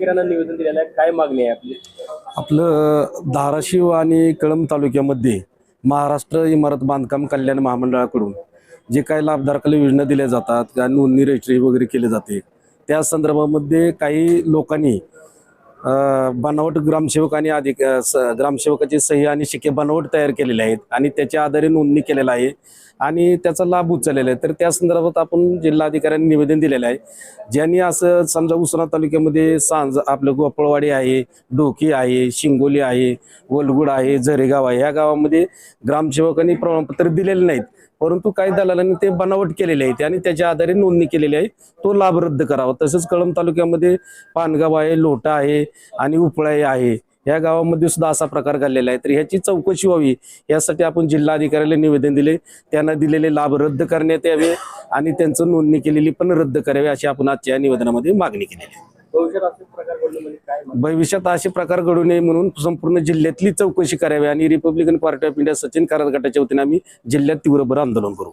जिल्हाधिकाऱ्यांना निवेदन दिलेलं आहे, काय मागणी आहे आपली? आपलं धाराशिव आणि कळंब तालुक्यामध्ये महाराष्ट्र इमारत बांधकाम कल्याण महामंडळाकडून जे काही लाभधारकाला योजना दिल्या जातात किंवा नोंदणी रजिस्ट्री वगैरे केले जाते, त्या संदर्भामध्ये काही लोकांनी बनावट ग्रामसेवक आणि ग्रामसेवकाची सही आणि शिक्के बनावट तयार केलेले आहेत आणि त्याच्या आधारे नोंदणी केलेला आहे आणि त्याचा लाभ उचललेला आहे। तर त्या संदर्भात आपण जिल्हाधिकाऱ्यांनी निवेदन दिलेलं आहे। ज्यांनी असं समजा उस्मानाबाद तालुक्यामध्ये सांज आपलं गोपळवाडी आहे, डोकी आहे, शिंगोली आहे, वलगुड आहे, झरेगाव आहे, ह्या गावामध्ये ग्रामसेवकांनी प्रमाणपत्र दिलेले नाहीत, परंतु काही दलालांनी ते बनावट केलेले आहेत आणि त्याच्या आधारे नोंदणी केलेली आहे, तो लाभ रद्द करावा। तसंच कळंब तालुक्यामध्ये पानगाव आहे, लोटा आहे आणि उपळाई आहे, या गावामध्ये सुद्धा असा प्रकार घडलेला आहे। तर ह्याची चौकशी व्हावी यासाठी आपण जिल्हाधिकाऱ्याला निवेदन दिले, त्यांना दिलेले लाभ रद्द करण्यात यावे आणि त्यांचं नोंदणी केलेली पण रद्द करावी अशी आपण आजच्या निवेदनामध्ये मागणी केलेली आहे। भविष्यात असे प्रकार घडू नये म्हणून संपूर्ण जिल्ह्यातली चौकशी करावी आणि Republican party of India Sachin करार गटाच्या वतीने आम्ही जिल्ह्यात तीव्रभर आंदोलन करू।